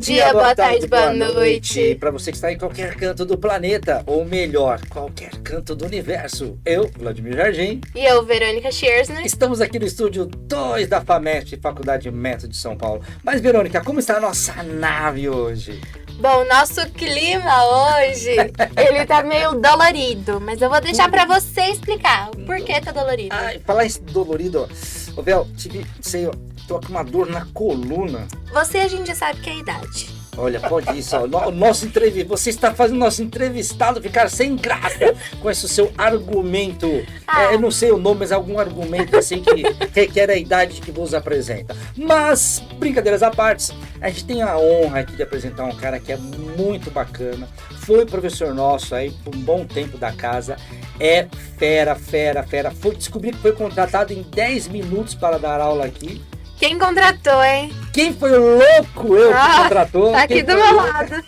dia, boa tarde, boa noite. Para você que está em qualquer canto do planeta, ou melhor, qualquer canto do universo. Eu, Vladimir Jardim. E eu, Verônica Scherzner. Estamos aqui no estúdio 2 da FAMESP, Faculdade Método de São Paulo. Mas, Verônica, como está a nossa nave hoje? Bom, nosso clima hoje, ele tá meio dolorido, mas eu vou deixar pra você explicar o porquê tá dolorido. Falar em dolorido, ó, Vel, tô com uma dor na coluna. Você, a gente já sabe que é a idade. Olha, pode isso, ó. Você está fazendo nosso entrevistado ficar sem graça com esse seu argumento. Eu não sei o nome, mas algum argumento assim que requer a idade que vos apresenta. Mas, brincadeiras à parte, a gente tem a honra aqui de apresentar um cara que é muito bacana. Foi professor nosso aí por um bom tempo da casa. É fera. Descobri que foi contratado em 10 minutos para dar aula aqui. Quem contratou, hein? Quem foi o louco? Eu que contratou. Tá aqui do meu lado.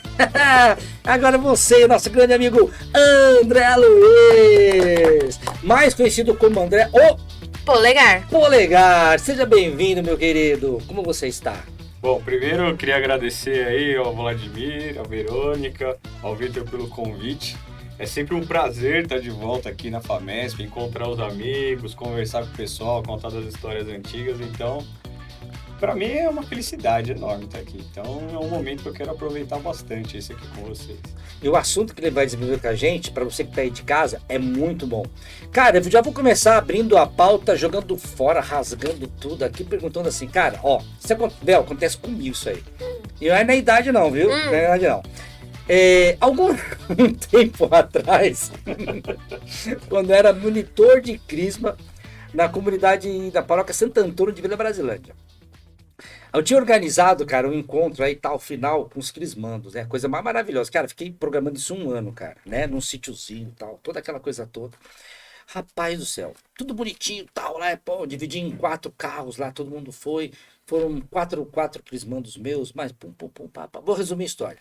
Agora você, nosso grande amigo André Luiz, mais conhecido como André o Polegar. Seja bem-vindo, meu querido. Como você está? Bom, primeiro eu queria agradecer aí ao Vladimir, à Verônica, ao Vitor pelo convite. É sempre um prazer estar de volta aqui na FAMESP, encontrar os amigos, conversar com o pessoal, contar das histórias antigas. Então, para mim é uma felicidade enorme estar aqui. Então, é um momento que eu quero aproveitar bastante esse aqui com vocês. E o assunto que ele vai desenvolver com a gente, para você que está aí de casa, é muito bom. Cara, eu já vou começar abrindo a pauta, jogando fora, rasgando tudo aqui, perguntando assim, cara, ó, acontece comigo isso aí. E não é na idade não, viu? Não é na idade não. Algum tempo atrás, quando era monitor de crisma na comunidade da paróquia Santo Antônio de Vila Brasilândia, eu tinha organizado, cara, um encontro aí tal, final, com os crismandos, né? Coisa mais maravilhosa. Cara, fiquei programando isso 1 ano, cara, né? Num sítiozinho e tal, toda aquela coisa toda. Rapaz do céu, tudo bonitinho e tal, lá, pô, dividi em 4 carros lá, todo mundo foi. Foram quatro crismandos meus, mas pá. Vou resumir a história.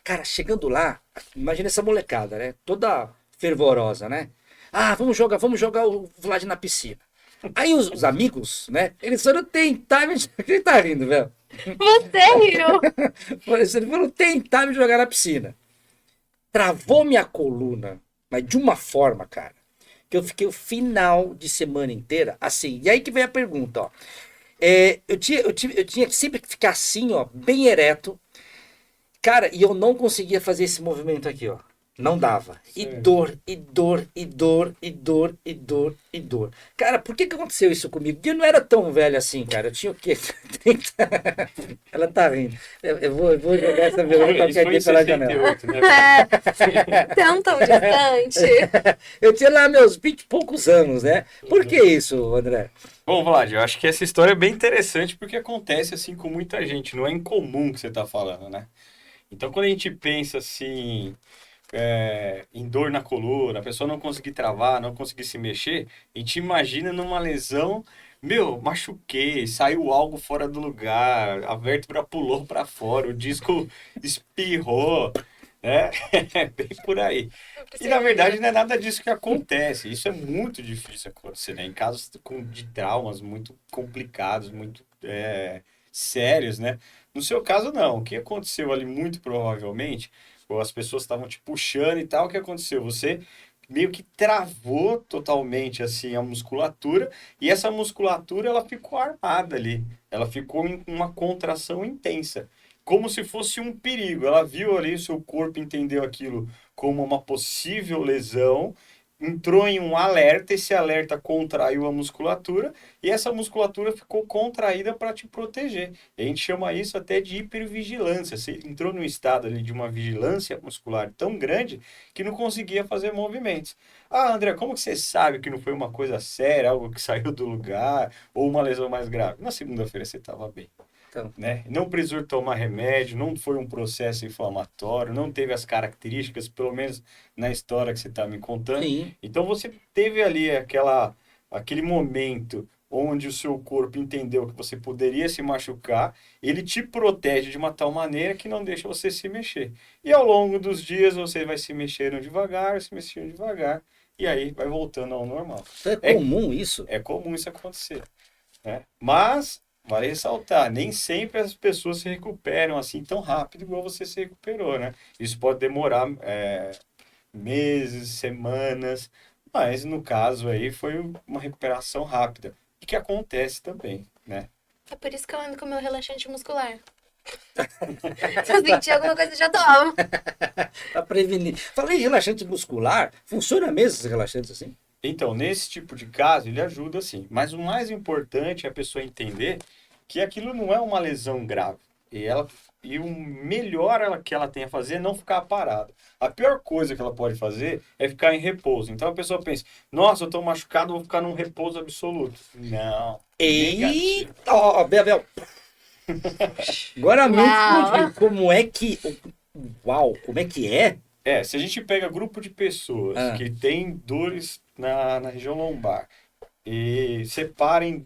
Cara, chegando lá, imagina essa molecada, né? Toda fervorosa, né? Vamos jogar o Vlad na piscina. Aí os amigos, né? Eles foram tentar me jogar. Quem tá rindo, velho? Você riu. Eles foram tentar me jogar na piscina. Travou minha coluna, mas de uma forma, cara, que eu fiquei o final de semana inteira assim. E aí que vem a pergunta, ó. Eu tinha que sempre ficar assim, ó, bem ereto. Cara, e eu não conseguia fazer esse movimento aqui, ó. Não dava. E dor. Cara, por que aconteceu isso comigo? Eu não era tão velho assim, cara. Eu tinha o quê? Ela tá rindo. Eu vou jogar essa vergonha qualquer dia pela janela. Né? Tão distante. Eu tinha lá meus 20 e poucos anos, né? Por que isso, André? Bom, Vlad, eu acho que essa história é bem interessante porque acontece assim com muita gente. Não é incomum que você tá falando, né? Então, quando a gente pensa assim, em dor na coluna, a pessoa não conseguir travar, não conseguir se mexer, a gente imagina numa lesão, machuquei, saiu algo fora do lugar, a vértebra pulou para fora, o disco espirrou, né? Bem por aí. E na verdade não é nada disso que acontece, isso é muito difícil acontecer, né? Em casos de traumas muito complicados, muito sérios, né? No seu caso, não. O que aconteceu ali, muito provavelmente, as pessoas estavam te puxando e tal, o que aconteceu? Você meio que travou totalmente, assim, a musculatura, e essa musculatura, ela ficou armada ali. Ela ficou em uma contração intensa, como se fosse um perigo. Ela viu ali, o seu corpo entendeu aquilo como uma possível lesão, entrou em um alerta, esse alerta contraiu a musculatura e essa musculatura ficou contraída para te proteger. E a gente chama isso até de hipervigilância. Você entrou num estado ali de uma vigilância muscular tão grande que não conseguia fazer movimentos. André, como que você sabe que não foi uma coisa séria, algo que saiu do lugar ou uma lesão mais grave? Na segunda-feira você estava bem. Então, né? Não precisou tomar remédio, não foi um processo inflamatório, não teve as características, pelo menos na história que você está me contando. Sim. Então você teve ali aquele momento onde o seu corpo entendeu que você poderia se machucar, ele te protege de uma tal maneira que não deixa você se mexer. E ao longo dos dias você vai se mexendo devagar, e aí vai voltando ao normal. É comum isso? É comum isso acontecer. Né? Mas vale ressaltar, nem sempre as pessoas se recuperam assim tão rápido igual você se recuperou, né? Isso pode demorar meses, semanas, mas no caso aí foi uma recuperação rápida. E que acontece também, né? É por isso que eu ando com o meu relaxante muscular. Se eu sentir alguma coisa, eu já tomo. Pra prevenir. Falei em relaxante muscular, funciona mesmo esses relaxantes assim? Então, nesse tipo de caso, ele ajuda sim. Mas o mais importante é a pessoa entender que aquilo não é uma lesão grave. E o melhor que ela tem a fazer é não ficar parada. A pior coisa que ela pode fazer é ficar em repouso. Então a pessoa pensa, nossa, eu estou machucado, vou ficar num repouso absoluto. Não, negativo. Eita, ó, Bel, agora me Uau. explodiu. Como é que. Uau, como é que é? Se a gente pega grupo de pessoas Ah, que têm dores na região lombar e separem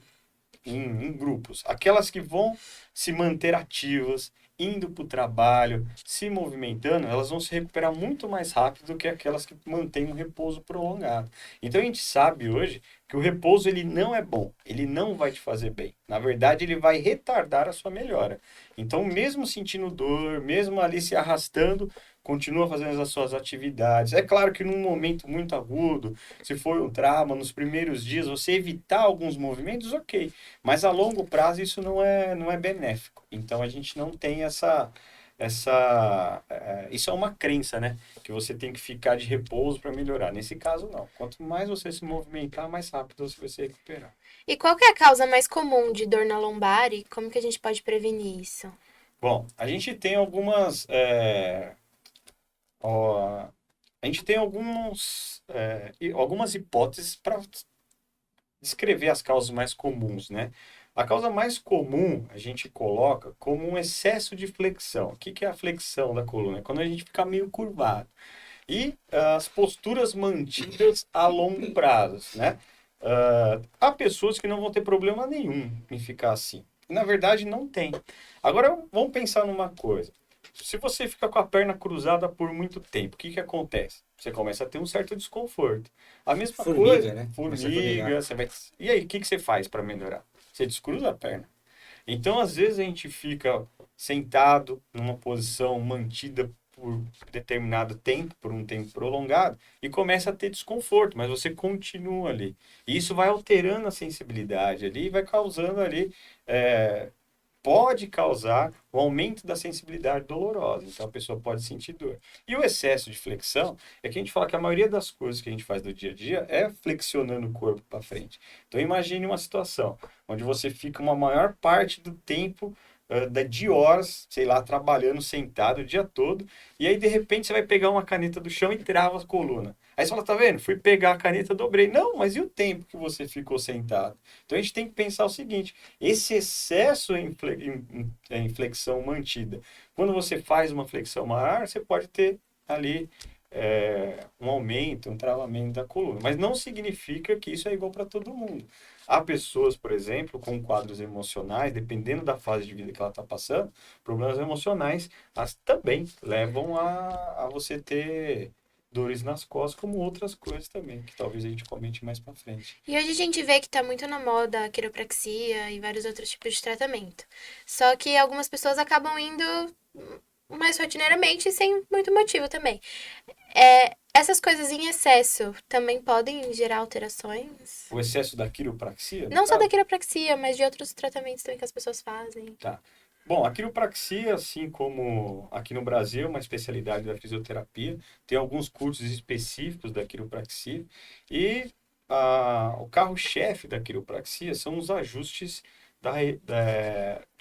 em grupos. Aquelas que vão se manter ativas, indo para o trabalho, se movimentando, elas vão se recuperar muito mais rápido do que aquelas que mantêm um repouso prolongado. Então a gente sabe hoje que o repouso ele não é bom, ele não vai te fazer bem. Na verdade, ele vai retardar a sua melhora. Então, mesmo sentindo dor, mesmo ali se arrastando, continua fazendo as suas atividades. É claro que num momento muito agudo, se for um trauma, nos primeiros dias, você evitar alguns movimentos, ok. Mas a longo prazo isso não é benéfico. Então a gente não tem isso é uma crença, né? Que você tem que ficar de repouso para melhorar. Nesse caso, não. Quanto mais você se movimentar, mais rápido você vai se recuperar. E qual que é a causa mais comum de dor na lombar e como que a gente pode prevenir isso? Bom, a gente tem ó, a gente tem algumas hipóteses para descrever as causas mais comuns, né? A causa mais comum a gente coloca como um excesso de flexão. O que que é a flexão da coluna? É quando a gente fica meio curvado. E as posturas mantidas a longo prazo, né? Há pessoas que não vão ter problema nenhum em ficar assim. Na verdade, não tem. Agora, vamos pensar numa coisa. Se você fica com a perna cruzada por muito tempo, o que que acontece? Você começa a ter um certo desconforto. A mesma formiga, coisa, né? Começa a formigar. formiga, você vai... E aí, o que que você faz para melhorar? Você descruza a perna. Então, às vezes, a gente fica sentado numa posição mantida por determinado tempo, por um tempo prolongado, e começa a ter desconforto, mas você continua ali. E isso vai alterando a sensibilidade ali e vai causando ali, pode causar um aumento da sensibilidade dolorosa. Então, a pessoa pode sentir dor. E o excesso de flexão é que a gente fala que a maioria das coisas que a gente faz do dia a dia é flexionando o corpo para frente. Então, imagine uma situação onde você fica uma maior parte do tempo de horas, sei lá, trabalhando sentado o dia todo, e aí de repente você vai pegar uma caneta do chão e trava a coluna. Aí você fala, tá vendo? Fui pegar a caneta, dobrei. Não, mas e o tempo que você ficou sentado? Então a gente tem que pensar o seguinte, esse excesso em flexão mantida, quando você faz uma flexão maior, você pode ter ali um aumento, um travamento da coluna. Mas não significa que isso é igual para todo mundo. Há pessoas, por exemplo, com quadros emocionais, dependendo da fase de vida que ela está passando, problemas emocionais, mas também levam a você ter dores nas costas, como outras coisas também, que talvez a gente comente mais para frente. E hoje a gente vê que tá muito na moda a quiropraxia e vários outros tipos de tratamento. Só que algumas pessoas acabam indo mais rotineiramente e sem muito motivo também. Essas coisas em excesso também podem gerar alterações? O excesso da quiropraxia, no Não só da caso? quiropraxia, mas de outros tratamentos também que as pessoas fazem. Tá. Bom, a quiropraxia, assim como aqui no Brasil, é uma especialidade da fisioterapia, tem alguns cursos específicos da quiropraxia e o carro-chefe da quiropraxia são os ajustes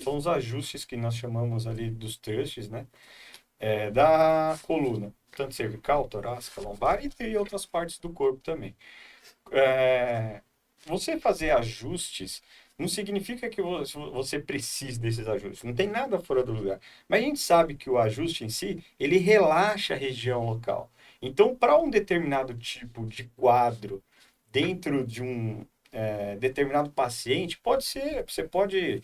são os ajustes que nós chamamos ali dos trustes, né? Da coluna, tanto cervical, torácica, lombar e tem outras partes do corpo também. É, Você fazer ajustes não significa que você precise desses ajustes. Não tem nada fora do lugar. Mas a gente sabe que o ajuste em si, ele relaxa a região local. Então, para um determinado tipo de quadro, dentro de um determinado paciente, você pode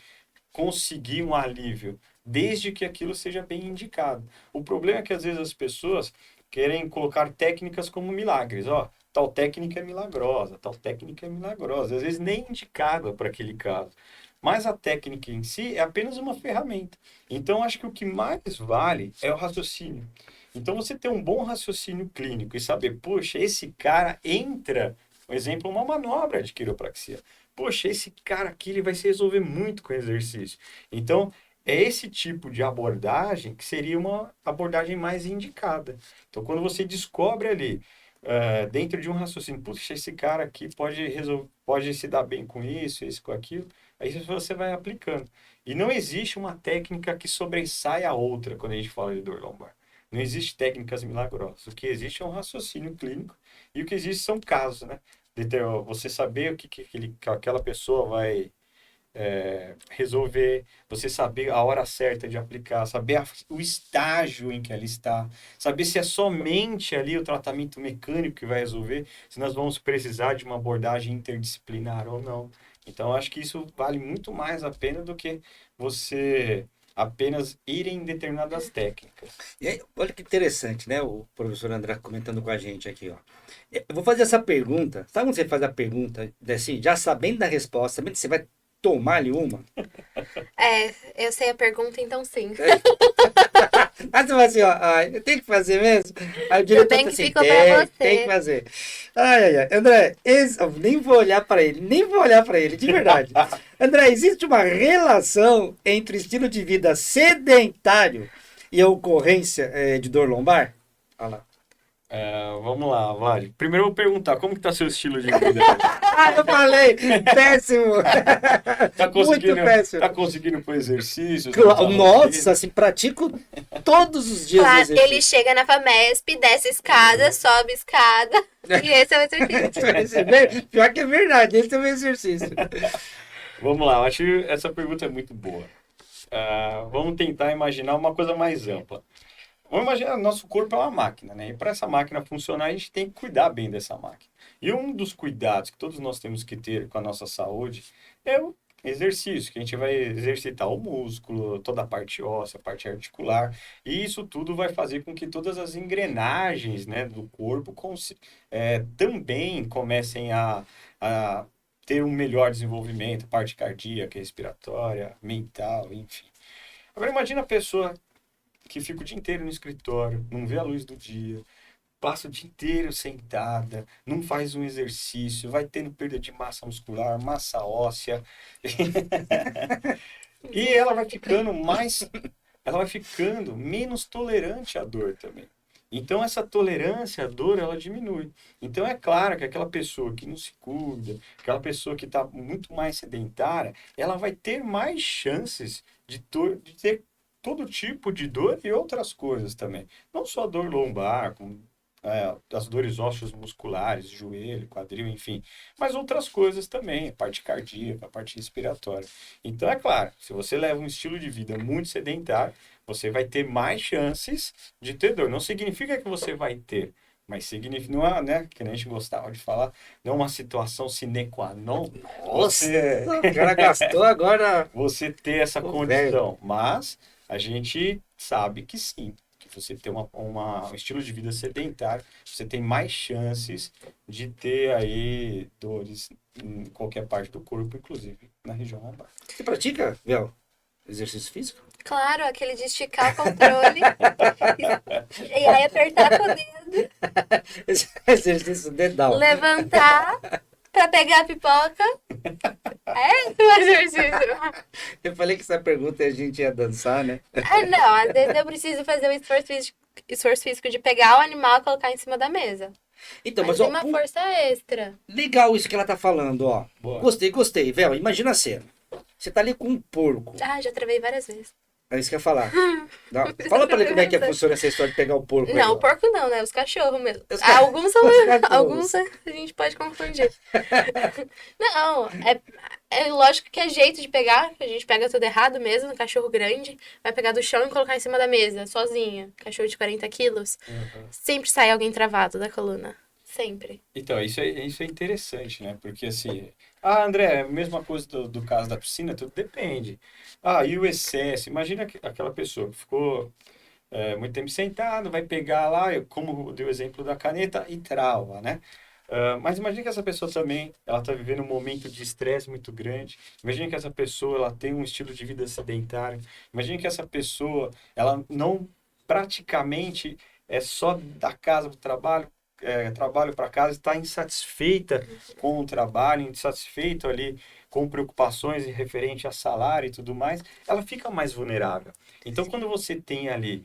conseguir um alívio, desde que aquilo seja bem indicado. O problema é que às vezes as pessoas querem colocar técnicas como milagres. Ó, tal técnica é milagrosa, tal técnica é milagrosa. Às vezes nem indicada para aquele caso. mas a técnica em si é apenas uma ferramenta. Então, acho que o que mais vale é o raciocínio. Então, você ter um bom raciocínio clínico e saber, poxa, esse cara entra, por exemplo, uma manobra de quiropraxia. Poxa, esse cara aqui ele vai se resolver muito com exercício. Então, é esse tipo de abordagem que seria uma abordagem mais indicada. Então, quando você descobre ali, dentro de um raciocínio, puxa, esse cara aqui pode se dar bem com isso com aquilo, aí você vai aplicando. E não existe uma técnica que sobressai a outra quando a gente fala de dor lombar. Não existe técnicas milagrosas. O que existe é um raciocínio clínico e o que existe são casos, né? Você saber o que aquela pessoa vai resolver, você saber a hora certa de aplicar, saber o estágio em que ela está, saber se é somente ali o tratamento mecânico que vai resolver, se nós vamos precisar de uma abordagem interdisciplinar ou não. Então, acho que isso vale muito mais a pena do que você apenas ir em determinadas técnicas. E aí, olha que interessante, né? O professor André comentando com a gente aqui, ó. Eu vou fazer essa pergunta. Sabe quando você faz a pergunta, assim, já sabendo da resposta, sabendo que você vai tomar-lhe uma? Eu sei a pergunta, então sim. Aí você vai assim, ó, eu tenho que fazer mesmo? Aí o diretor bem fala que assim, ficou pra você. tem que fazer. Ai. André, eu nem vou olhar para ele, de verdade. André, existe uma relação entre estilo de vida sedentário e a ocorrência de dor lombar? Olha lá. Vamos lá, Vale. Primeiro eu vou perguntar, como que tá seu estilo de vida? Eu falei, péssimo. Tá conseguindo, Muito péssimo. tá conseguindo pôr exercícios? Nossa, assim, pratico todos os dias o Claro, exercício. ele chega na FAMESP, desce escada, sobe escada. E esse é o exercício. Pior que é verdade, esse é o exercício. Vamos lá, eu acho que essa pergunta é muito boa. Vamos tentar imaginar uma coisa mais ampla. Vamos imaginar, nosso corpo é uma máquina, né? E para essa máquina funcionar, a gente tem que cuidar bem dessa máquina. E um dos cuidados que todos nós temos que ter com a nossa saúde é o exercício, que a gente vai exercitar o músculo, toda a parte óssea, a parte articular. E isso tudo vai fazer com que todas as engrenagens, né, do corpo também comecem a ter um melhor desenvolvimento, parte cardíaca, respiratória, mental, enfim. Agora imagina a pessoa que fica o dia inteiro no escritório, não vê a luz do dia, passa o dia inteiro sentada, não faz um exercício, vai tendo perda de massa muscular, massa óssea. E ela vai ficando menos tolerante à dor também. Então, essa tolerância à dor, ela diminui. Então, é claro que aquela pessoa que não se cuida, aquela pessoa que está muito mais sedentária, ela vai ter mais chances de ter todo tipo de dor e outras coisas também. Não só dor lombar, como as dores ósseos musculares, joelho, quadril, enfim. Mas outras coisas também, a parte cardíaca, a parte respiratória. Então, é claro, se você leva um estilo de vida muito sedentário, você vai ter mais chances de ter dor. Não significa que você vai ter, mas significa, não é, né, que a gente gostava de falar, não é uma situação sine qua non. Nossa, o cara gastou agora. Você ter essa condição, mas a gente sabe que sim, que você ter um estilo de vida sedentário, você tem mais chances de ter aí dores em qualquer parte do corpo, inclusive na região lombar. Você pratica, Vel, exercício físico? Claro, aquele de esticar o controle e aí apertar com o dedo, Exercício dedal. levantar pra pegar a pipoca. É esse o exercício. Eu falei que essa pergunta a gente ia dançar, né? Não, às vezes eu preciso fazer o esforço físico de pegar o animal e colocar em cima da mesa. Então, Mas mas tem ó, uma força extra. legal isso que ela tá falando, ó. Boa. Gostei. Vel, imagina a cena. Você tá ali com um porco. Já travei várias vezes. É isso que eu ia falar. Fala pra ele como é que funciona essa história de pegar o porco. Não, aí, o porco não, né? Os cachorros mesmo. Os Alguns são. cachorros. Alguns a gente pode confundir. Não, é lógico que é jeito de pegar. A gente pega tudo errado mesmo. Um cachorro grande vai pegar do chão e colocar em cima da mesa, sozinha. Cachorro de 40 quilos. Sempre sai alguém travado da coluna. Sempre. Então, isso é interessante, né? Porque assim, André, a mesma coisa do caso da piscina, tudo depende. E o excesso? Imagina aquela pessoa que ficou muito tempo sentado, vai pegar lá, como deu o exemplo da caneta, e trava, né? Mas imagine que essa pessoa também, ela está vivendo um momento de estresse muito grande. Imagine que essa pessoa, ela tem um estilo de vida sedentário. Imagine que essa pessoa, ela não praticamente é só da casa para o trabalho, trabalho para casa, está insatisfeita com o trabalho, insatisfeito ali com preocupações referente a salário e tudo mais, ela fica mais vulnerável. Então, quando você tem ali,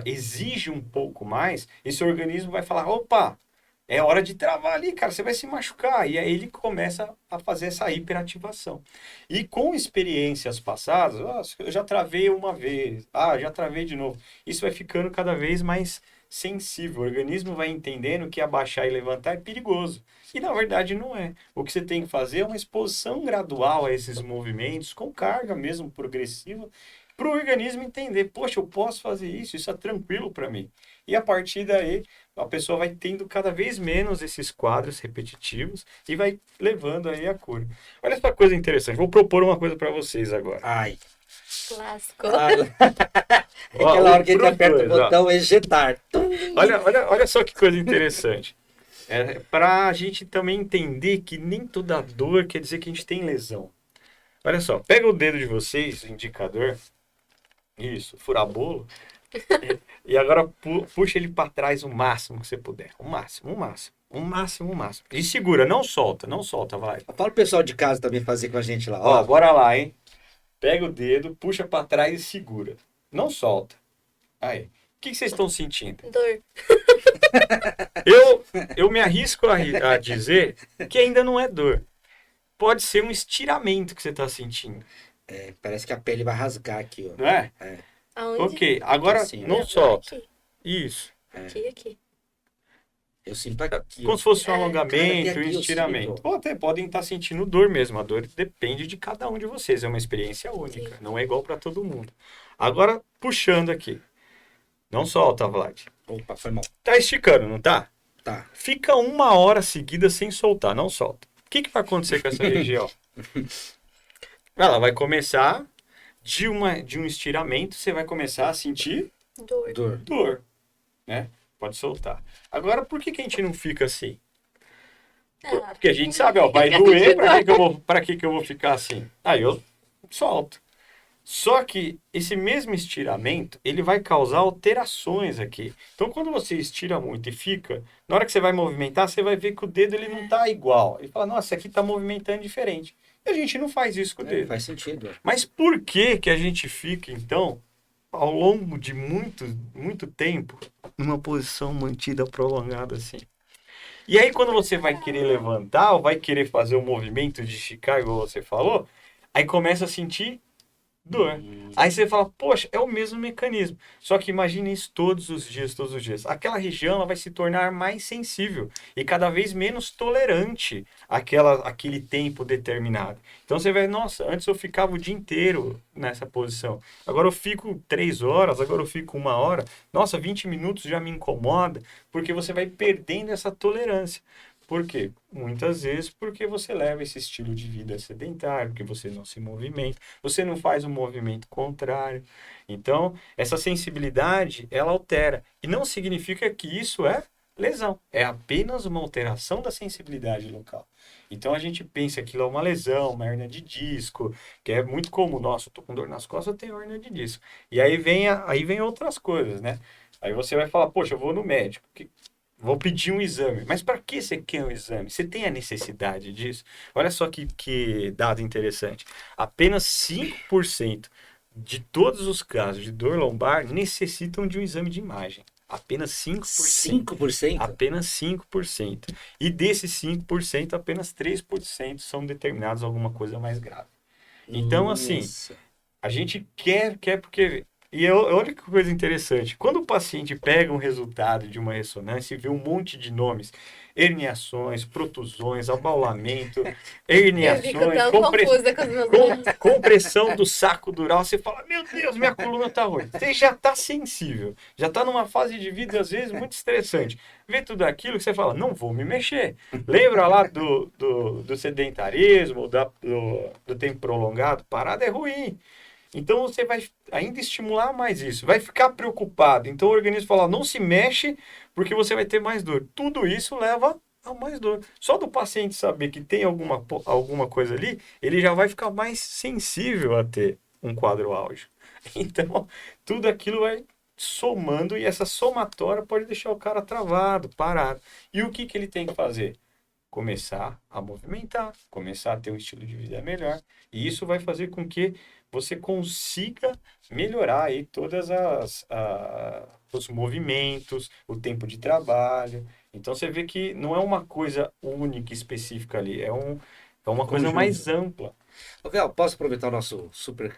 exige um pouco mais, esse organismo vai falar, opa, é hora de travar ali, cara, você vai se machucar. E aí ele começa a fazer essa hiperativação. E com experiências passadas, eu já travei uma vez, já travei de novo. Isso vai ficando cada vez mais sensível. O organismo vai entendendo que abaixar e levantar é perigoso. E na verdade não é. O que você tem que fazer é uma exposição gradual a esses movimentos, com carga mesmo progressiva, para o organismo entender, poxa, eu posso fazer isso é tranquilo para mim. E a partir daí, a pessoa vai tendo cada vez menos esses quadros repetitivos e vai levando aí a cura. Olha essa coisa interessante. Vou propor uma coisa para vocês agora. Ai. Clássico. É aquela hora que a gente aperta o botão ejetar. Olha só que coisa interessante. Para a gente também entender que nem toda dor quer dizer que a gente tem lesão. Olha só, pega o dedo de vocês, o indicador, isso, furabolo, e agora puxa ele para trás o máximo que você puder. O máximo. E segura, não solta, vai. Fala pro pessoal de casa também fazer com a gente lá. Ó, bora lá, hein? Pega o dedo, puxa para trás e segura. Não solta. Aí. O que vocês estão sentindo? Dor. Eu me arrisco a dizer que ainda não é dor. Pode ser um estiramento que você está sentindo. Parece que a pele vai rasgar aqui, ó. Não é? Aonde? Ok, agora Assim, não né? solta. Aqui. Isso. Aqui. Eu sinto aqui. Como se fosse um Cara, alongamento, até um aqui eu estiramento. sinto. Ou até podem estar sentindo dor mesmo. A dor depende de cada um de vocês. É uma experiência única. Sim. Não é igual para todo mundo. Agora, puxando aqui. Não solta, Vlad. Opa, foi mal. Tá esticando, não tá? Tá. Fica 1 hora seguida sem soltar. Não solta. O que vai acontecer com essa região? Ela vai começar de um estiramento. Você vai começar a sentir Dor. dor, né? Pode soltar. Agora, por que a gente não fica assim? Porque a gente sabe, vai doer, pra que eu vou ficar assim? Aí eu solto. Só que esse mesmo estiramento, ele vai causar alterações aqui. Então, quando você estira muito e fica, na hora que você vai movimentar, você vai ver que o dedo ele não tá igual. Ele fala, nossa, aqui tá movimentando diferente. E a gente não faz isso com o dedo. Faz sentido. Mas por que a gente fica, então, ao longo de muito tempo, numa posição mantida prolongada assim? E aí, quando você vai querer levantar, ou vai querer fazer o movimento de esticar, igual você falou, aí começa a sentir dor. Aí você fala, poxa, é o mesmo mecanismo. Só que imagine isso todos os dias. Aquela região ela vai se tornar mais sensível e cada vez menos tolerante àquele tempo determinado. Então você vai, nossa, antes eu ficava o dia inteiro nessa posição. Agora eu fico 3 horas, agora eu fico 1 hora. Nossa, 20 minutos já me incomoda, porque você vai perdendo essa tolerância. Por quê? Muitas vezes porque você leva esse estilo de vida sedentário, porque você não se movimenta, você não faz um movimento contrário. Então, essa sensibilidade, ela altera. E não significa que isso é lesão. É apenas uma alteração da sensibilidade local. Então, a gente pensa que aquilo é uma lesão, uma hérnia de disco, que é muito comum. Nossa, eu tô com dor nas costas, eu tenho hérnia de disco. E aí vem outras coisas, né? Aí você vai falar, poxa, eu vou no médico. Vou pedir um exame. Mas para que você quer um exame? Você tem a necessidade disso? Olha só que dado interessante. Apenas 5% de todos os casos de dor lombar necessitam de um exame de imagem. Apenas 5%. 5%? Apenas 5%. E desses 5%, apenas 3% são determinados a alguma coisa mais grave. Então, assim, a gente quer porque... E olha que coisa interessante. Quando o paciente pega um resultado de uma ressonância e vê um monte de nomes, herniações, protusões, abaulamento, herniações, confusa com os meus nomes. compressão do saco dural, você fala, meu Deus, minha coluna tá ruim. Você já tá sensível, já tá numa fase de vida, às vezes, muito estressante. Vê tudo aquilo que você fala, não vou me mexer. Lembra lá do sedentarismo, do tempo prolongado? Parada é ruim. Então você vai ainda estimular mais isso, vai ficar preocupado. Então o organismo fala, não se mexe porque você vai ter mais dor. Tudo isso leva a mais dor. Só do paciente saber que tem alguma coisa ali, ele já vai ficar mais sensível a ter um quadro álgico. Então, tudo aquilo vai somando e essa somatória pode deixar o cara travado, parado. E o que ele tem que fazer? Começar a movimentar, começar a ter um estilo de vida melhor. E isso vai fazer com que você consiga melhorar aí todas os movimentos, o tempo de trabalho. Então você vê que não é uma coisa única, específica ali, é uma coisa mais ampla. Ô, Vel, posso aproveitar o nosso super,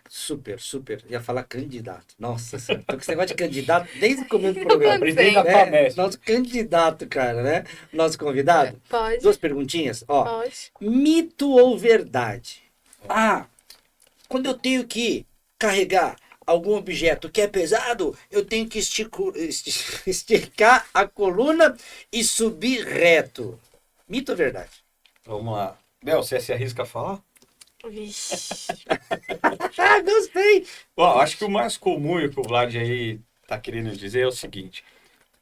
ia falar candidato. Nossa senhora, tô com esse negócio de candidato desde o começo do programa. Presidente da Né? FAMESP. Nosso candidato, cara, né? Nosso convidado. Pode. Duas perguntinhas. Ó, Pode. mito ou verdade? Ah, quando eu tenho que carregar algum objeto que é pesado, eu tenho que esticar a coluna e subir reto. Mito ou verdade? Vamos lá. Bel, você se arrisca a falar? Vixe. Ah, gostei! Bom, acho que o mais comum e o que o Vlad aí tá querendo dizer é o seguinte.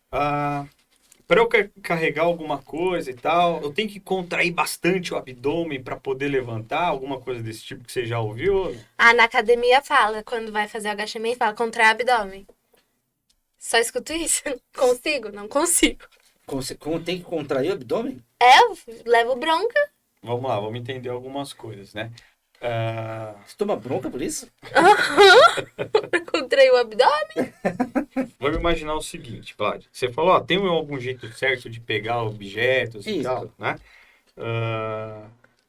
Para eu carregar alguma coisa e tal, eu tenho que contrair bastante o abdômen para poder levantar, alguma coisa desse tipo que você já ouviu? Ah, na academia fala, quando vai fazer o agachamento, fala contrai o abdômen. Só escuto isso? Consigo? Não consigo. Como tem que contrair o abdômen? Eu levo bronca. Vamos lá, vamos entender algumas coisas, né? Você toma bronca por isso? Contrai o abdômen? Vamos imaginar o seguinte, Vlad. Você falou, ó, tem algum jeito certo de pegar objetos e Isso. tal, né?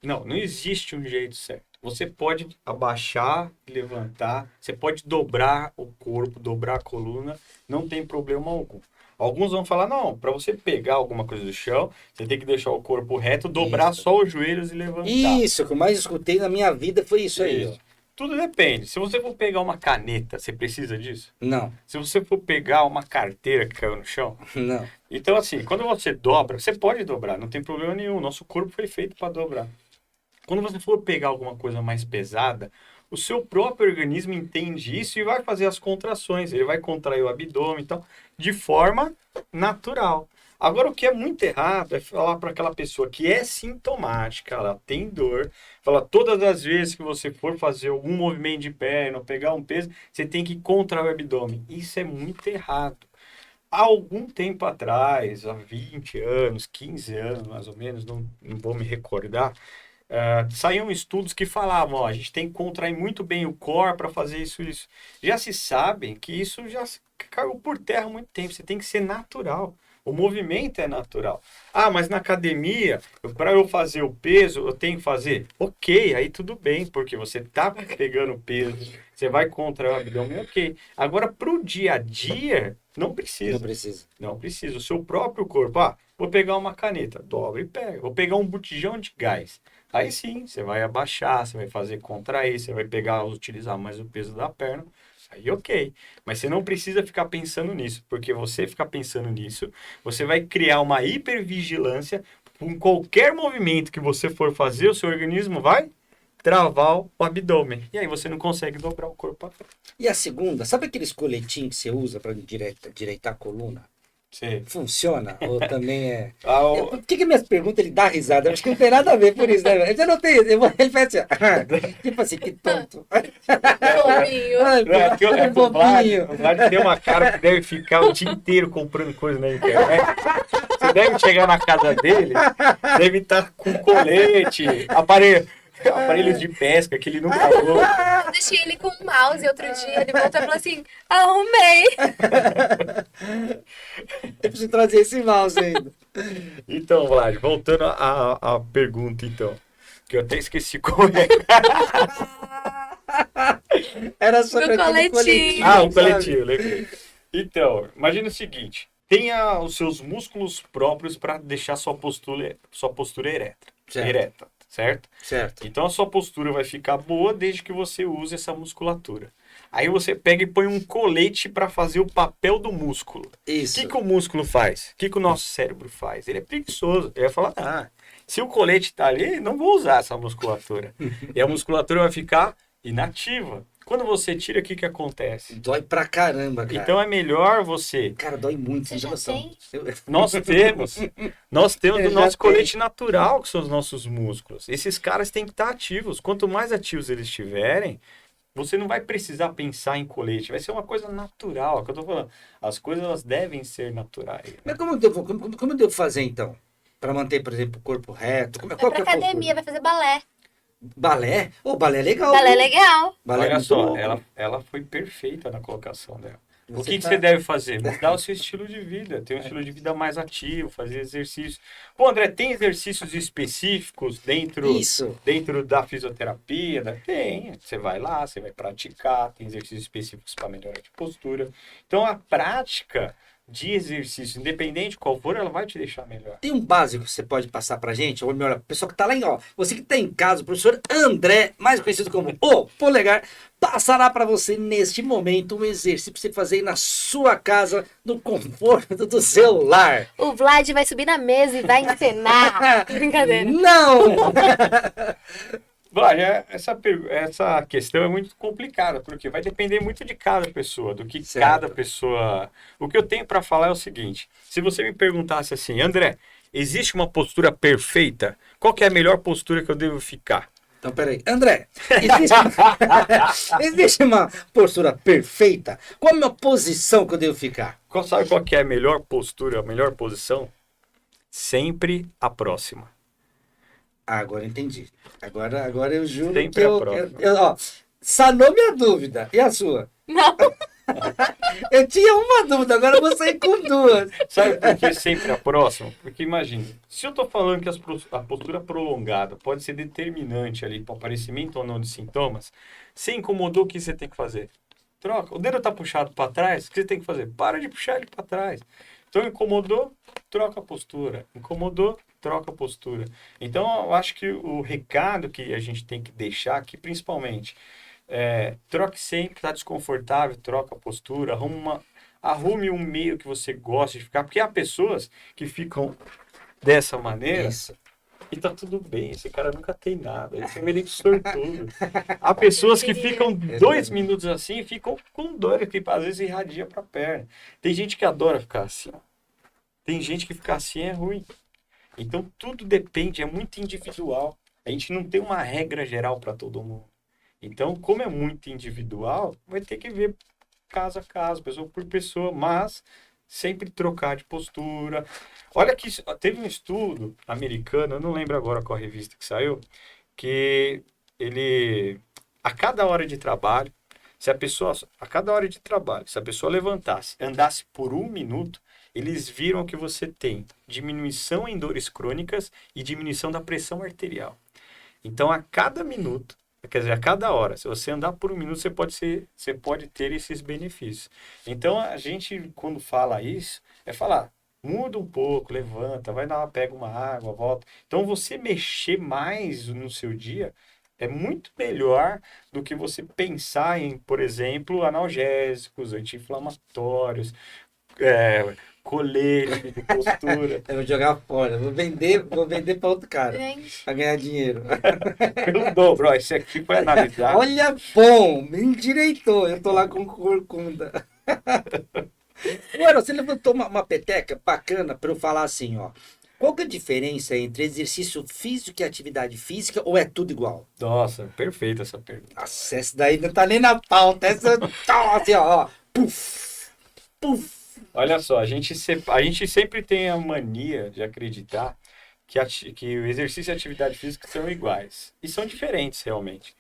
Não existe um jeito certo. Você pode abaixar, levantar, você pode dobrar o corpo, dobrar a coluna, não tem problema algum. Alguns vão falar, não, para você pegar alguma coisa do chão, você tem que deixar o corpo reto, dobrar Isso. só os joelhos e levantar. Isso, o que eu mais escutei na minha vida foi isso aí. Isso. Tudo depende. Se você for pegar uma caneta, você precisa disso? Não, Se você for pegar uma carteira que caiu no chão, não. então assim, quando você dobra, você pode dobrar, não tem problema nenhum. Nosso corpo foi feito para dobrar. Quando você for pegar alguma coisa mais pesada, o seu próprio organismo entende isso e vai fazer as contrações. Ele vai contrair o abdômen e tal, de forma natural. Agora, o que é muito errado é falar para aquela pessoa que é sintomática, ela tem dor, fala todas as vezes que você for fazer algum movimento de perna, ou pegar um peso, você tem que contrair o abdômen. Isso é muito errado. Há algum tempo atrás, há 20 anos, 15 anos mais ou menos, não vou me recordar, saíam estudos que falavam, ó, a gente tem que contrair muito bem o core para fazer isso. Já se sabe que isso já caiu por terra há muito tempo, você tem que ser natural. O movimento é natural. Ah, mas na academia, para eu fazer o peso, eu tenho que fazer? Ok, aí tudo bem, porque você tá pegando peso, você vai contrair o abdômen, ok. Agora, para o dia a dia, não precisa. Não precisa. Não precisa. O seu próprio corpo, vou pegar uma caneta, dobra e pega. Vou pegar um botijão de gás. Aí sim, você vai abaixar, você vai fazer contrair, você vai utilizar mais o peso da perna. Aí ok, mas você não precisa ficar pensando nisso, porque você ficar pensando nisso, você vai criar uma hipervigilância, com qualquer movimento que você for fazer, o seu organismo vai travar o abdômen, e aí você não consegue dobrar o corpo para frente. E a segunda, sabe aqueles coletinhos que você usa para direitar a coluna? Sim. Funciona? Ou também é... o- Por que minhas perguntas ele dá risada? Eu acho que não tem nada a ver por isso, né? Você não tem... Ele faz assim, tipo assim, que tonto. Bobinho. Ai, Não, é que é o Vlad bobinho. tem uma cara que deve ficar o dia inteiro comprando coisa na internet. Você deve chegar na casa dele, deve estar com colete, aparelhos de pesca que ele nunca usou. Eu deixei ele com o mouse outro dia, ele voltou e falou assim, arrumei. Eu preciso trazer esse mouse ainda. Então, Vlad, voltando à pergunta, então. Que eu até esqueci como é. Era sobre Do aquele coletinho. O sabe? coletivo, lembrei. Então, imagina o seguinte. Tenha os seus músculos próprios para deixar sua postura ereta, certo? Certo. Então a sua postura vai ficar boa desde que você use essa musculatura. Aí você pega e põe um colete para fazer o papel do músculo. O Isso. que o músculo faz? O que o nosso cérebro faz? Ele é preguiçoso. Ele vai falar, se o colete está ali, não vou usar essa musculatura. E a musculatura vai ficar inativa. Quando você tira, o que acontece? Dói pra caramba, cara. Então é melhor você... Cara, dói muito, Você sem já noção. tem? Nós temos Eu o já nosso tenho. colete natural, que são os nossos músculos. Esses caras têm que estar ativos. Quanto mais ativos eles estiverem, você não vai precisar pensar em colete. Vai ser uma coisa natural, é o que eu tô falando. As coisas, elas devem ser naturais. Mas como eu devo fazer, então? Pra manter, por exemplo, o corpo reto? Vai Qual pra que é a academia, postura? vai fazer balé. Balé? Ô, balé é legal, Balé é viu? legal. Balé é Olha muito só, louco. ela foi perfeita na colocação dela. O Você que tá- você deve fazer? Mudar o seu estilo de vida. Ter um estilo de vida mais ativo, fazer exercício. Pô, André, tem exercícios específicos Isso. dentro da fisioterapia? Tem. Você vai lá, você vai praticar. Tem exercícios específicos para melhorar de postura. Então, a prática de exercício, independente de qual for, ela vai te deixar melhor. Tem um básico que você pode passar pra gente? Ou melhor, pessoal que tá lá em, ó, você que tá em casa, o professor André, mais conhecido como o Polegar, passará pra você neste momento um exercício pra você fazer aí na sua casa, no conforto do seu lar. O Vlad vai subir na mesa e vai encenar. Brincadeira. Não! Olha, essa questão é muito complicada, porque vai depender muito de cada pessoa, do que Certo. cada pessoa... O que eu tenho para falar é o seguinte, se você me perguntasse assim, André, existe uma postura perfeita? Qual que é a melhor postura que eu devo ficar? Então, peraí. André, existe uma postura perfeita? Qual a minha posição que eu devo ficar? Sabe qual que é a melhor postura, a melhor posição? Sempre a próxima. Ah, agora entendi. Agora eu juro Sempre que a eu, próxima. ó, sanou minha dúvida. E a sua? Não. Eu tinha uma dúvida, agora eu vou sair com duas. Sabe por que sempre a próxima? Porque imagina, se eu estou falando que a postura prolongada pode ser determinante ali para o aparecimento ou não de sintomas, se incomodou, o que você tem que fazer? Troca. O dedo está puxado para trás, o que você tem que fazer? Para de puxar ele para trás. Então incomodou, troca a postura. Incomodou, troca a postura. Então eu acho que o recado que a gente tem que deixar aqui, principalmente, troque sempre, está desconfortável, troca a postura, arrume um meio que você gosta de ficar, porque há pessoas que ficam dessa maneira Isso. e tá tudo bem, esse cara nunca tem nada, esse é meio sortudo. Há pessoas que ficam 2 minutos assim e ficam com dor, que às vezes irradia pra perna. Tem gente que adora ficar assim, ó. Tem gente que ficar assim é ruim. Então tudo depende, é muito individual. A gente não tem uma regra geral para todo mundo. Então, como é muito individual, vai ter que ver caso a caso, pessoa por pessoa, mas sempre trocar de postura. Olha que teve um estudo americano, eu não lembro agora qual revista que saiu, que ele, a cada hora de trabalho, se a pessoa levantasse, andasse por 1 minuto, eles viram que você tem diminuição em dores crônicas e diminuição da pressão arterial. Então, a cada minuto, quer dizer, a cada hora, se você andar por 1 minuto, você pode ter esses benefícios. Então, a gente, quando fala isso, é falar, muda um pouco, levanta, vai dar pega uma água, volta. Então, você mexer mais no seu dia é muito melhor do que você pensar em, por exemplo, analgésicos, anti-inflamatórios, colete de postura. Eu vou jogar fora, vou vender para outro cara, Gente, para ganhar dinheiro. Pelo dobro, ó, esse aqui foi analisado. Olha, bom, me endireitou, eu tô lá com corcunda. Mano, você levantou uma peteca bacana para eu falar assim, ó. Qual que é a diferença entre exercício físico e atividade física ou é tudo igual? Nossa, perfeita essa pergunta. Nossa, essa daí não tá nem na pauta, essa tá assim, ó, puf, puf. Olha só, a gente sempre tem a mania de acreditar que o exercício e a atividade física são iguais. E são diferentes, realmente.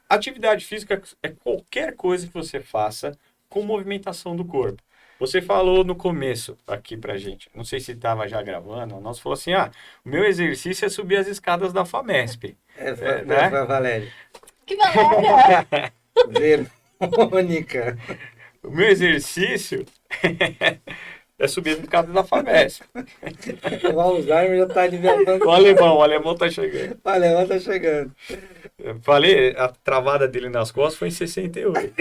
Atividade física é qualquer coisa que você faça com movimentação do corpo. Você falou no começo aqui pra gente, não sei se estava já gravando, nós falou assim, o meu exercício é subir as escadas da FAMESP. Né? Valéria. que beleza! Verônica. O meu exercício é subir as escadas da FAMESP. O Alzheimer já tá aliviando. O alemão tá chegando. O alemão tá chegando. Eu falei, a travada dele nas costas foi em 68.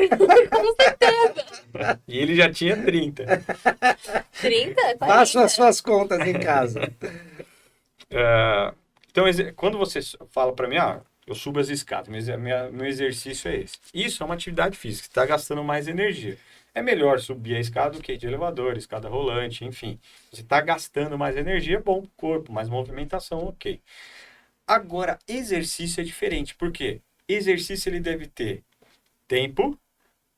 E ele já tinha 30. 30? Faça as suas contas em casa. Então, quando você fala pra mim, Eu subo as escadas, mas meu exercício é esse. Isso é uma atividade física, você está gastando mais energia. É melhor subir a escada do que ir de elevador, escada rolante, enfim. Você está gastando mais energia, é bom para o corpo, mais movimentação, ok. Agora, exercício é diferente. Por quê? Exercício ele deve ter tempo,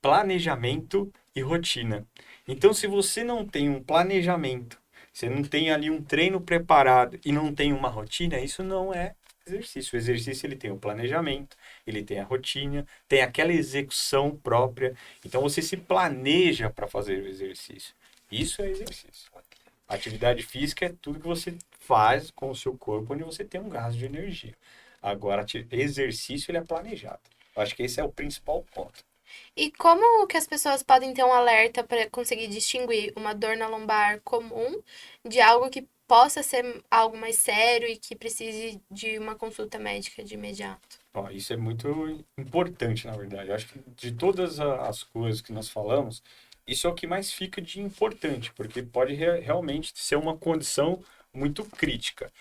planejamento e rotina. Então, se você não tem um planejamento, você não tem ali um treino preparado e não tem uma rotina, isso não é exercício. O exercício ele tem o planejamento, ele tem a rotina, tem aquela execução própria. Então, você se planeja para fazer o exercício. Isso é exercício. Atividade física é tudo que você faz com o seu corpo, onde você tem um gasto de energia. Agora, exercício ele é planejado. Eu acho que esse é o principal ponto. E como que as pessoas podem ter um alerta para conseguir distinguir uma dor na lombar comum de algo que possa ser algo mais sério e que precise de uma consulta médica de imediato? Ó, isso é muito importante, na verdade. Eu acho que de todas as coisas que nós falamos, isso é o que mais fica de importante, porque pode realmente ser uma condição muito crítica.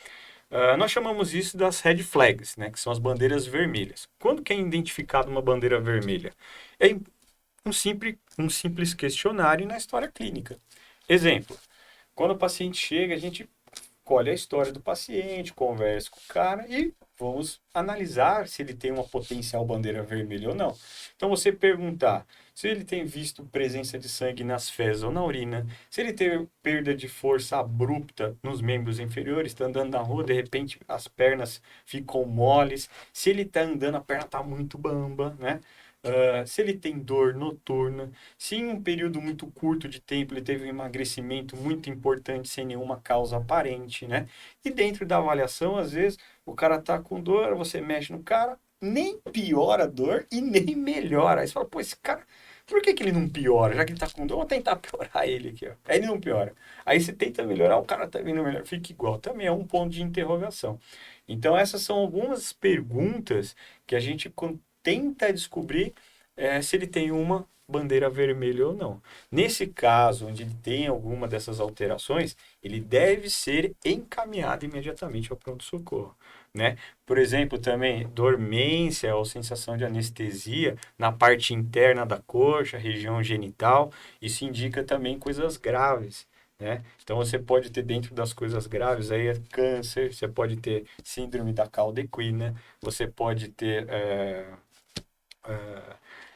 Nós chamamos isso das red flags, né, que são as bandeiras vermelhas. Quando que é identificada uma bandeira vermelha? É um simples questionário na história clínica. Exemplo, quando o paciente chega, a gente colhe a história do paciente, conversa com o cara e vamos analisar se ele tem uma potencial bandeira vermelha ou não. Então, você perguntar se ele tem visto presença de sangue nas fezes ou na urina, se ele tem perda de força abrupta nos membros inferiores, está andando na rua, de repente as pernas ficam moles, se ele está andando, a perna está muito bamba, né? Se ele tem dor noturna, se em um período muito curto de tempo ele teve um emagrecimento muito importante sem nenhuma causa aparente, né? E dentro da avaliação, às vezes, o cara tá com dor, você mexe no cara, nem piora a dor e nem melhora. Aí você fala, pô, esse cara, por que ele não piora? Já que ele tá com dor, vamos tentar piorar ele aqui, ó. Aí ele não piora. Aí você tenta melhorar, o cara também não melhora, fica igual. Também é um ponto de interrogação. Então, essas são algumas perguntas que a gente tenta descobrir se ele tem uma bandeira vermelha ou não. Nesse caso, onde ele tem alguma dessas alterações, ele deve ser encaminhado imediatamente ao pronto-socorro, né? Por exemplo, também dormência ou sensação de anestesia na parte interna da coxa, região genital, isso indica também coisas graves, né? Então você pode ter dentro das coisas graves aí câncer, você pode ter síndrome da cauda equina, você pode ter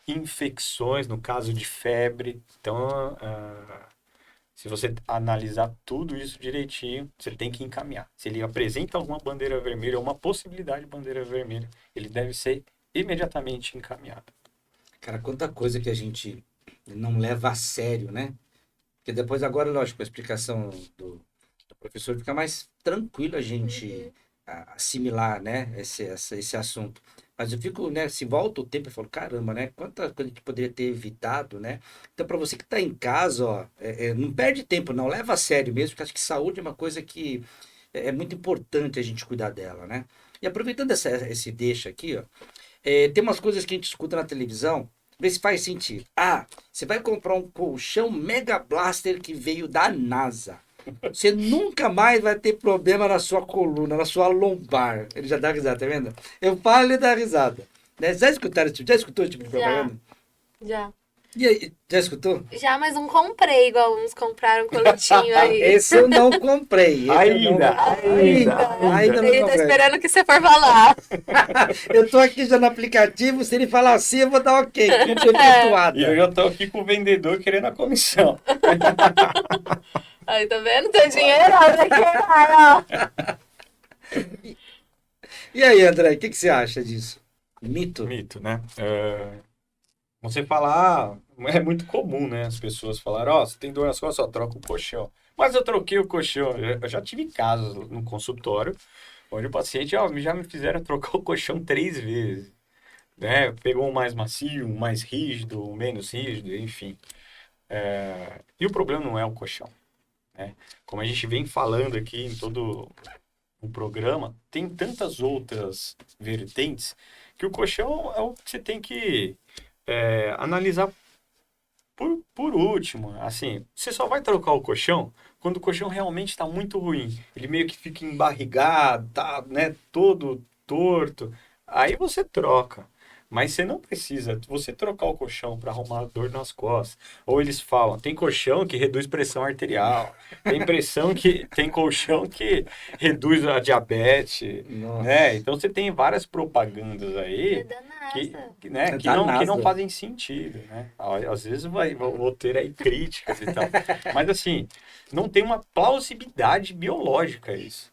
infecções, no caso de febre. Então, se você analisar tudo isso direitinho, você tem que encaminhar. Se ele apresenta alguma bandeira vermelha, ou uma possibilidade de bandeira vermelha, ele deve ser imediatamente encaminhado. Cara, quanta coisa que a gente não leva a sério, né? Porque depois, agora, lógico, a explicação do professor fica mais tranquilo a gente assimilar, né, esse assunto. Mas eu fico, né, se volta o tempo, eu falo, caramba, né, quanta coisa a gente poderia ter evitado, né? Então, para você que está em casa, ó, não perde tempo, não, leva a sério mesmo, porque acho que saúde é uma coisa que é muito importante a gente cuidar dela, né? E aproveitando esse deixa aqui, ó, tem umas coisas que a gente escuta na televisão, vê se faz sentido. Ah, você vai comprar um colchão Mega Blaster que veio da NASA. Você nunca mais vai ter problema na sua coluna, na sua lombar. Ele já dá risada, tá vendo? Eu falo e ele dá risada. Né? Já escutaram esse tipo? Já escutou esse tipo de propaganda? Já. E aí, já escutou? Já, mas não comprei, igual uns compraram coletinho aí. Esse eu não comprei. Ainda não Ele tá comprei. esperando que você for falar. Eu tô aqui já no aplicativo, se ele falar assim, eu vou dar ok. Compra efetuada. E eu já tô aqui com o vendedor querendo a comissão. Aí, tá vendo? Teu dinheiro, olha aqui, ó. E aí, André, o que você acha disso? Mito? Mito, né? Você falar, é muito comum, né? As pessoas falarem, ó, você tem dor nas costas, só troca o colchão. Mas eu troquei o colchão. Eu já tive casos no consultório, onde o paciente, ó, já me fizeram trocar o colchão 3 vezes. Né? Pegou um mais macio, um mais rígido, um menos rígido, enfim. E o problema não é o colchão, né? Como a gente vem falando aqui em todo o programa, tem tantas outras vertentes que o colchão é o que você tem que analisar por último. Assim, você só vai trocar o colchão quando o colchão realmente está muito ruim. Ele meio que fica embarrigado, tá, né, todo torto. aí você troca. Mas você não precisa, você trocar o colchão para arrumar a dor nas costas. Ou eles falam, tem colchão que reduz pressão arterial, tem colchão que reduz a diabetes, né? Nossa. Então você tem várias propagandas aí É da que, NASA. né, É que da não NASA. fazem sentido, né? Às vezes vou ter aí críticas e tal. Mas assim, não tem uma plausibilidade biológica isso,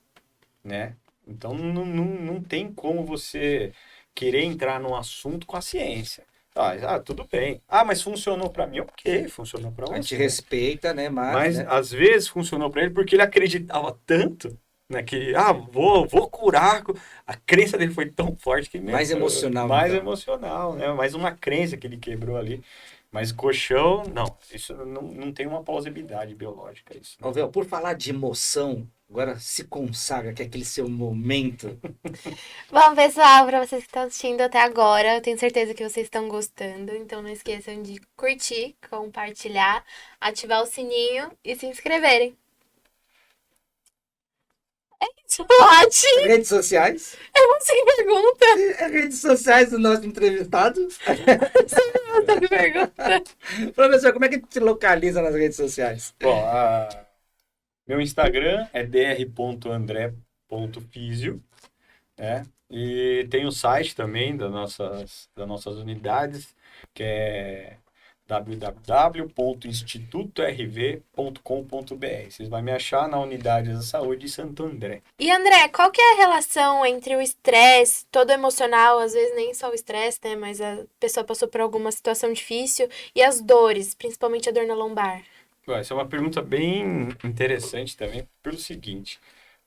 né? Então não tem como você querer entrar num assunto com a ciência. Tudo bem. Mas funcionou para mim, ok, funcionou para A gente você. respeita, né? Mas, Mas né? às vezes funcionou para ele porque ele acreditava tanto, né, que vou curar. A crença dele foi tão forte que Mais emocional, mais então. emocional, né? Mais uma crença que ele quebrou ali. Mas colchão, não, isso não tem uma plausibilidade biológica isso, né? Ô, Vel, por falar de emoção, agora se consagra, que é aquele seu momento. Bom, pessoal, para vocês que estão assistindo até agora, eu tenho certeza que vocês estão gostando. Então não esqueçam de curtir, compartilhar, ativar o sininho e se inscreverem. Chocolate! Redes sociais. É você que pergunta. Redes sociais do nosso entrevistado. Você que pergunta. Professor, como é que a gente se localiza nas redes sociais? Bom, meu Instagram é dr.andré.fisio, né? E tem o site também das nossas unidades, que é www.institutorv.com.br. Vocês vão me achar na unidade da saúde de Santo André. E André, qual que é a relação entre o estresse, todo emocional, às vezes nem só o estresse, né? Mas a pessoa passou por alguma situação difícil, e as dores, principalmente a dor na lombar? Essa é uma pergunta bem interessante também, pelo seguinte: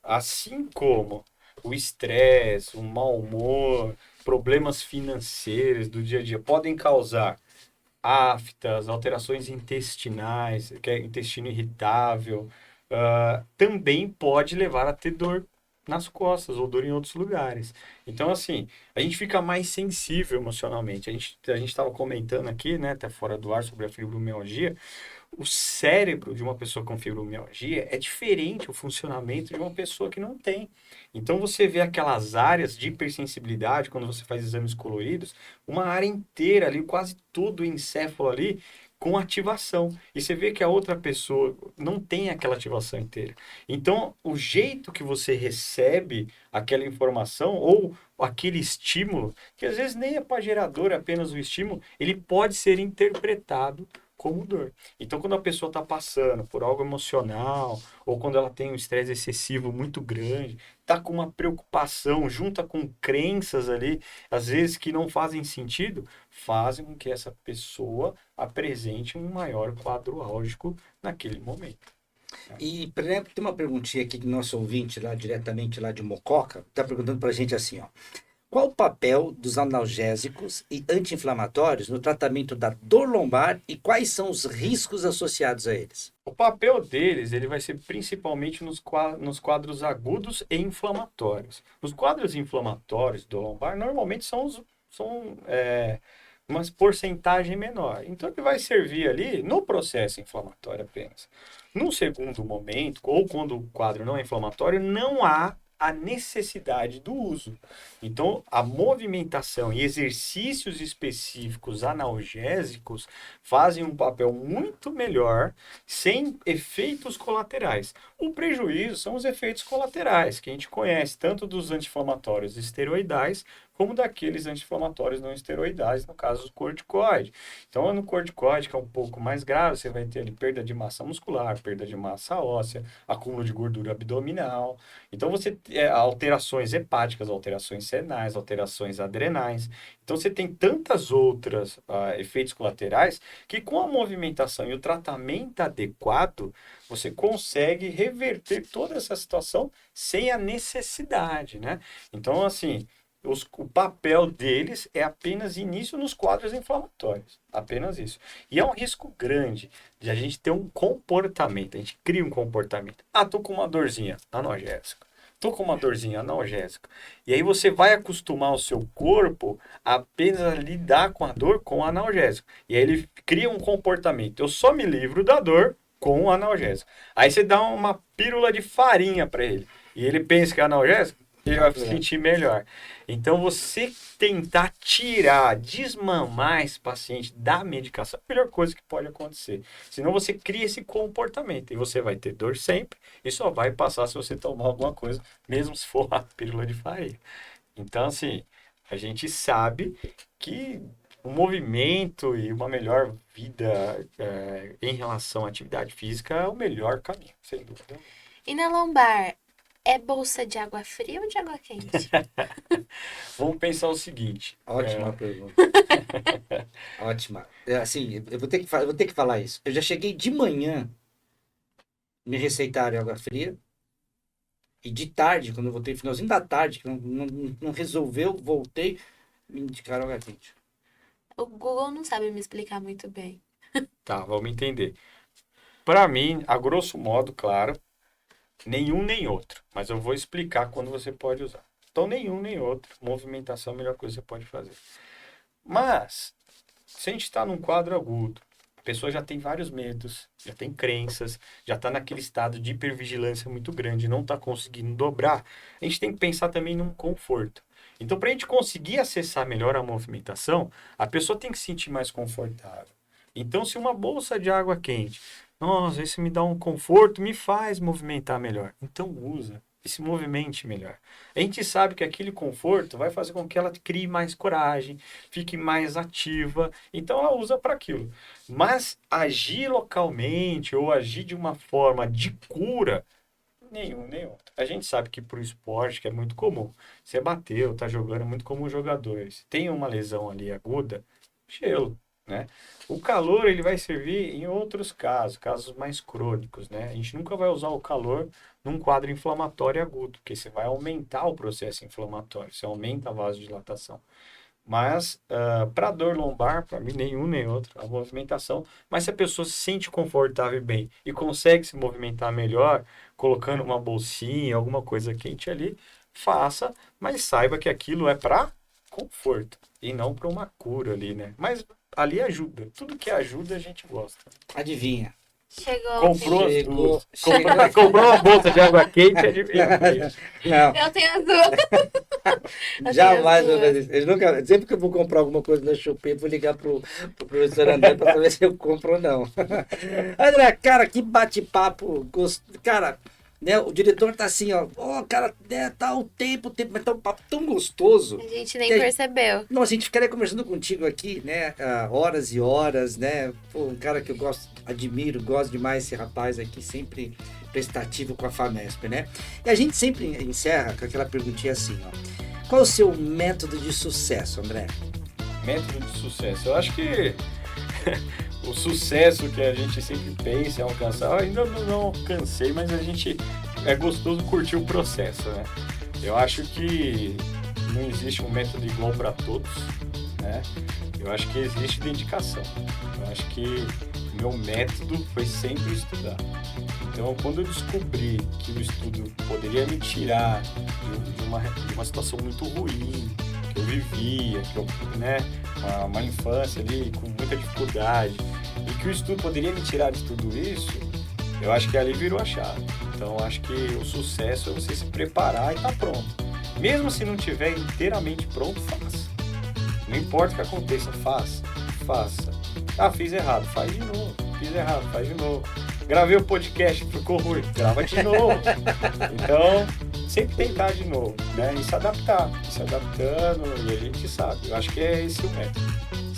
assim como o estresse, o mau humor, problemas financeiros do dia a dia podem causar aftas, alterações intestinais, que é intestino irritável, também pode levar a ter dor nas costas ou dor em outros lugares. Então, assim, a gente fica mais sensível emocionalmente. A gente estava comentando aqui, né, até fora do ar, sobre a fibromialgia. O cérebro de uma pessoa com fibromialgia é diferente o funcionamento de uma pessoa que não tem. Então você vê aquelas áreas de hipersensibilidade, quando você faz exames coloridos, uma área inteira ali, quase todo o encéfalo ali, com ativação. E você vê que a outra pessoa não tem aquela ativação inteira. Então, o jeito que você recebe aquela informação ou aquele estímulo, que às vezes nem é para gerador, é apenas o estímulo, ele pode ser interpretado como dor. Então, quando a pessoa está passando por algo emocional, ou quando ela tem um estresse excessivo muito grande, está com uma preocupação junta com crenças ali, às vezes que não fazem sentido, fazem com que essa pessoa apresente um maior quadro álgico naquele momento. E, por exemplo, tem uma perguntinha aqui do nosso ouvinte lá, diretamente lá de Mococa, está perguntando para a gente assim, ó. Qual o papel dos analgésicos e anti-inflamatórios no tratamento da dor lombar e quais são os riscos associados a eles? O papel deles, ele vai ser principalmente nos quadros agudos e inflamatórios. Os quadros inflamatórios do lombar normalmente são uma porcentagem menor. Então, ele vai servir ali no processo inflamatório apenas. Num segundo momento, ou quando o quadro não é inflamatório, não há a necessidade do uso. Então, a movimentação e exercícios específicos analgésicos fazem um papel muito melhor sem efeitos colaterais. O prejuízo são os efeitos colaterais, que a gente conhece tanto dos anti-inflamatórios esteroidais como daqueles anti-inflamatórios não esteroidais, no caso do corticoide. Então, no corticoide, que é um pouco mais grave, você vai ter ali perda de massa muscular, perda de massa óssea, acúmulo de gordura abdominal. Então, você tem alterações hepáticas, alterações renais, alterações adrenais. Então, você tem tantas outras efeitos colaterais que com a movimentação e o tratamento adequado, você consegue reverter toda essa situação sem a necessidade, né? Então, assim, o papel deles é apenas início nos quadros inflamatórios. Apenas isso. E é um risco grande de a gente ter um comportamento. A gente cria um comportamento. Tô com uma dorzinha, analgésico. Tô com uma dorzinha, analgésico. E aí você vai acostumar o seu corpo a apenas lidar com a dor com o analgésico. E aí ele cria um comportamento. Eu só me livro da dor com o analgésico. Aí você dá uma pílula de farinha para ele. E ele pensa que é analgésico. ele vai se sentir melhor. Então, você tentar tirar, desmamar esse paciente da medicação é a melhor coisa que pode acontecer. Senão, você cria esse comportamento e você vai ter dor sempre e só vai passar se você tomar alguma coisa, mesmo se for a pílula de farinha. Então, assim, a gente sabe que o movimento e uma melhor vida em relação à atividade física é o melhor caminho, sem dúvida. E na lombar, é bolsa de água fria ou de água quente? Vamos pensar o seguinte. Ótima pergunta. Ótima. Assim, eu vou ter que falar isso. Eu já cheguei de manhã, me receitaram água fria. E de tarde, quando eu voltei, finalzinho da tarde, que não resolveu, voltei, me indicaram água quente. O Google não sabe me explicar muito bem. Tá, vamos entender. Para mim, a grosso modo, claro, nenhum nem outro. Mas eu vou explicar quando você pode usar. Então, nenhum nem outro. Movimentação é a melhor coisa que você pode fazer. Mas, se a gente está num quadro agudo, a pessoa já tem vários medos, já tem crenças, já está naquele estado de hipervigilância muito grande, não está conseguindo dobrar, a gente tem que pensar também num conforto. Então, para a gente conseguir acessar melhor a movimentação, a pessoa tem que se sentir mais confortável. Então, se uma bolsa de água quente, nossa, isso me dá um conforto, me faz movimentar melhor. Então, usa e se movimente melhor. A gente sabe que aquele conforto vai fazer com que ela crie mais coragem, fique mais ativa. Então, ela usa para aquilo. Mas agir localmente ou agir de uma forma de cura, nenhum, nem outro. A gente sabe que pro esporte, que é muito comum, você bateu, tá jogando, é muito comum jogadores. Tem uma lesão ali aguda, gelo, né? O calor, ele vai servir em outros casos mais crônicos, né? A gente nunca vai usar o calor num quadro inflamatório agudo, porque você vai aumentar o processo inflamatório, você aumenta a vasodilatação. Mas, para dor lombar, para mim, nenhum nem outro, a movimentação. Mas se a pessoa se sente confortável e bem e consegue se movimentar melhor, colocando uma bolsinha, alguma coisa quente ali, faça, mas saiba que aquilo é para conforto e não para uma cura ali, né? Mas ali ajuda. Tudo que ajuda a gente gosta. Adivinha. Chegou. Comprou, Chegou. comprou uma bolsa de água quente, adivinha. Não, Eu tenho azul. jamais vou fazer isso. Eu nunca, sempre que eu vou comprar alguma coisa na Shopee, eu vou ligar pro professor André para saber se eu compro ou não. André, cara, que bate-papo. Cara, né, o diretor tá assim, ó. Cara, né, tá o tempo, mas tá um papo tão gostoso. A gente nem Que percebeu. Nossa, a gente ficaria conversando contigo aqui, né, horas e horas, né, pô, um cara que eu admiro, gosto demais esse rapaz aqui, sempre prestativo com a FAMESP, né, e a gente sempre encerra com aquela perguntinha assim, ó, qual o seu método de sucesso, André? Método de sucesso, eu acho que o sucesso que a gente sempre pensa em alcançar, eu ainda não alcancei, mas a gente é gostoso curtir o processo, né, eu acho que não existe um método igual para todos, né? Eu acho que existe dedicação. Eu acho que o meu método foi sempre estudar. Então, quando eu descobri que o estudo poderia me tirar de uma situação muito ruim, que eu vivia, que eu, né, uma infância ali com muita dificuldade, e que o estudo poderia me tirar de tudo isso, eu acho que ali virou a chave. Então, eu acho que o sucesso é você se preparar e estar pronto. Mesmo se não estiver inteiramente pronto, faça. Não importa o que aconteça, faça. Ah, fiz errado, faz de novo. Fiz errado, faz de novo. Gravei o podcast, ficou ruim, grava de novo. Então, sempre tentar de novo, né? E se adaptar, se adaptando, e a gente sabe. Eu acho que é esse o método.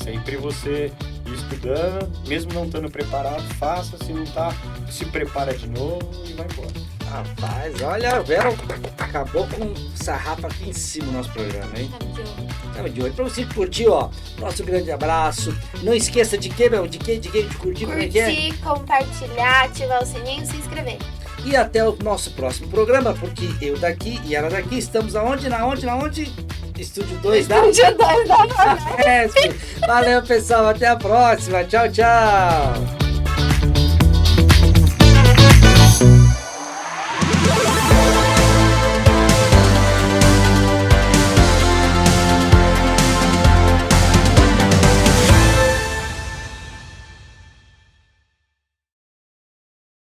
Sempre você ir estudando, mesmo não estando preparado, faça. Se não tá, se prepara de novo e vai embora. Rapaz, olha, Vera acabou com sarrafo aqui em cima do nosso programa, hein? Tamo de olho. Pra você que curtiu, ó, nosso grande abraço. Não esqueça de quê, meu? De curtir, como é que é? Curtir, compartilhar, ativar o sininho e se inscrever. E até o nosso próximo programa, porque eu daqui e ela daqui estamos aonde? Na onde? Estúdio 2 da... Estúdio 2 da Valeu, pessoal. Até a próxima. Tchau, tchau.